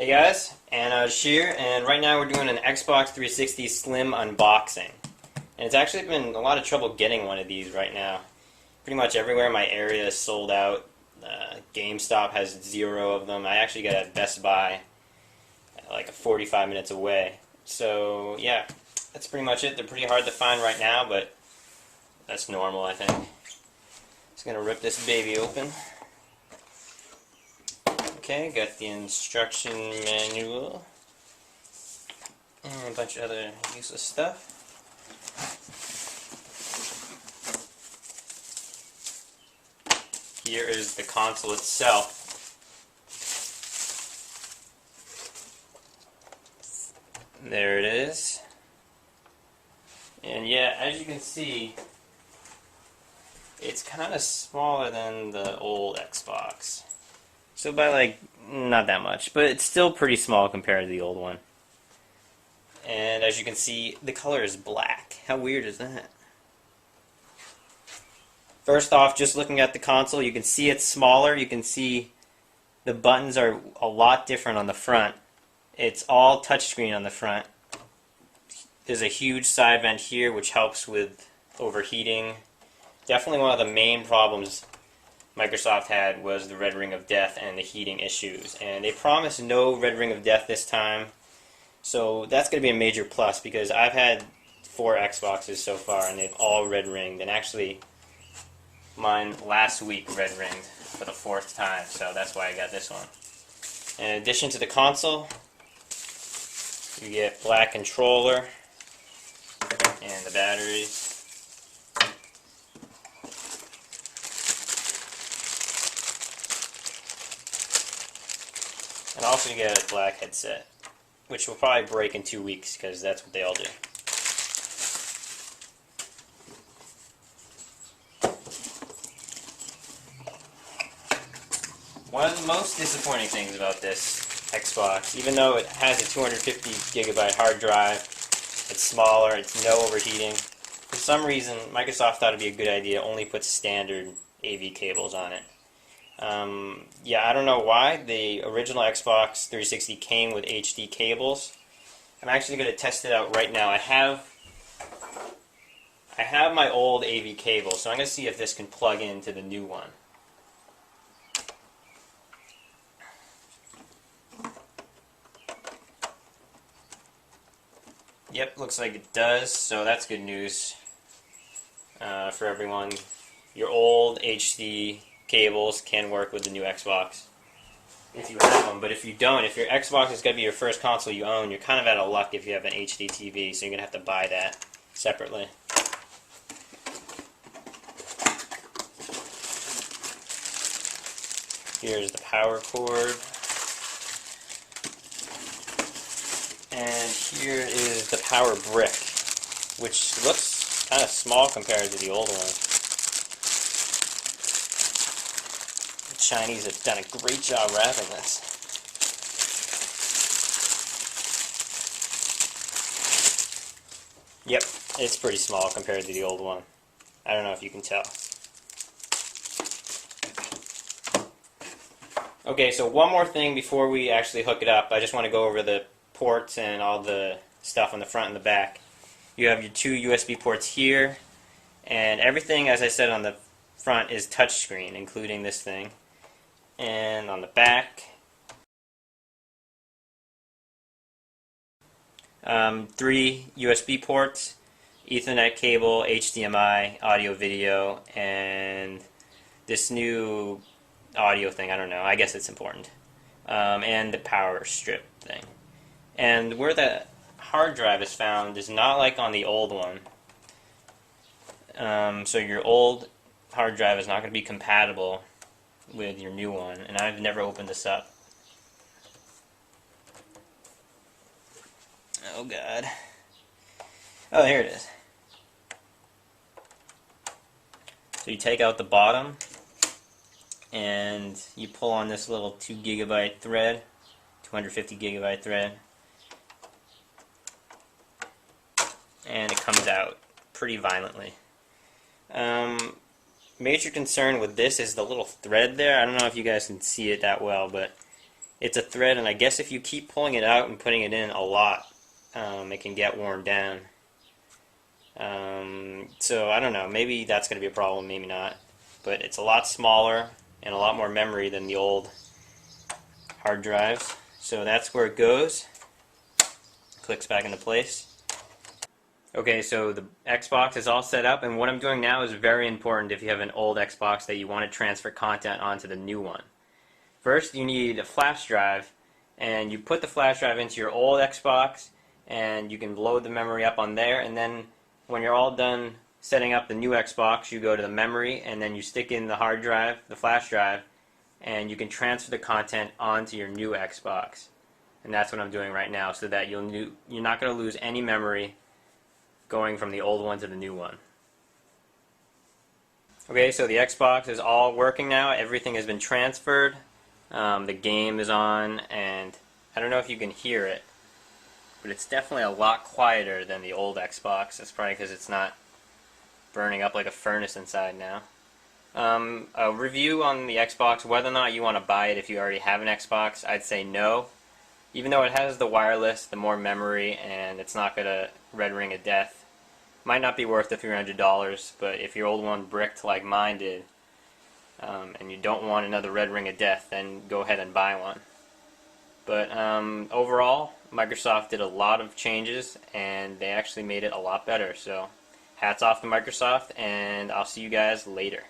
Hey guys, Anna here, and right now we're doing an Xbox 360 Slim unboxing. And it's actually been a lot of trouble getting one of these right now. Pretty much everywhere in my area is sold out. GameStop has 0 of them. I actually got at Best Buy, like 45 minutes away. So yeah, that's pretty much it. They're pretty hard to find right now, but that's normal, I think. Just gonna rip this baby open. Okay, got the instruction manual and a bunch of other useless stuff. Here is the console itself. There it is. And yeah, as you can see, it's kind of smaller than the old Xbox. So by like, not that much, but it's still pretty small compared to the old one. And as you can see, the color is black. How weird is that? First off, just looking at the console, you can see it's smaller. You can see the buttons are a lot different on the front. It's all touchscreen on the front. There's a huge side vent here, which helps with overheating. Definitely one of the main problems Microsoft had was the red ring of death and the heating issues. And they promised no red ring of death this time. So that's going to be a major plus because I've had 4 Xboxes so far and they've all red ringed. And actually, mine last week red ringed for the 4th time. So that's why I got this one. In addition to the console, you get black controller and the batteries. And also you get a black headset, which will probably break in 2 weeks because that's what they all do. One of the most disappointing things about this Xbox, even though it has a 250 gigabyte hard drive, it's smaller, it's no overheating. For some reason, Microsoft thought it'd be a good idea to only put standard AV cables on it. Yeah, I don't know why. The original Xbox 360 came with HD cables. I'm actually going to test it out right now. I have my old AV cable, so I'm going to see if this can plug into the new one. Yep, looks like it does, so that's good news for everyone. Your old HD cables can work with the new Xbox if you have them, but if you don't, if your Xbox is going to be your first console you own, you're kind of out of luck if you have an HD TV, so you're going to have to buy that separately. Here's the power cord, and here is the power brick, which looks kind of small compared to the old one. Chinese have done a great job wrapping this. Yep, it's pretty small compared to the old one. I don't know if you can tell. Okay, so one more thing before we actually hook it up. I just want to go over the ports and all the stuff on the front and the back. You have your 2 USB ports here, and everything, as I said, on the front is touchscreen, including this thing. And on the back, 3 USB ports, Ethernet cable, HDMI, audio video, and this new audio thing, I don't know, I guess it's important. And the power strip thing. And where the hard drive is found is not like on the old one. So your old hard drive is not going to be compatible with your new one, and I've never opened this up. Oh god. Oh, here it is. So you take out the bottom and you pull on this little 2 gigabyte thread, 250 gigabyte thread, and it comes out pretty violently. Major concern with this is the little thread there. I don't know if you guys can see it that well, but it's a thread, and I guess if you keep pulling it out and putting it in a lot, it can get worn down. So I don't know, maybe that's going to be a problem, maybe not. But it's a lot smaller and a lot more memory than the old hard drives. So that's where it goes. Clicks back into place. Okay, so the Xbox is all set up, and what I'm doing now is very important if you have an old Xbox that you want to transfer content onto the new one. First, you need a flash drive, and you put the flash drive into your old Xbox, and you can load the memory up on there, and then when you're all done setting up the new Xbox, you go to the memory, and then you stick in the hard drive, the flash drive, and you can transfer the content onto your new Xbox. And that's what I'm doing right now, so that you're not going to lose any memory going from the old one to the new one. Okay, so the Xbox is all working now. Everything has been transferred. The game is on, and I don't know if you can hear it, but it's definitely a lot quieter than the old Xbox. That's probably because it's not burning up like a furnace inside now. A review on the Xbox, whether or not you want to buy it if you already have an Xbox, I'd say no. Even though it has the wireless, the more memory, and it's not going to red ring of death. Might not be worth the $300, but if your old one bricked like mine did, and you don't want another red ring of death, then go ahead and buy one. But overall, Microsoft did a lot of changes, and they actually made it a lot better. So hats off to Microsoft, and I'll see you guys later.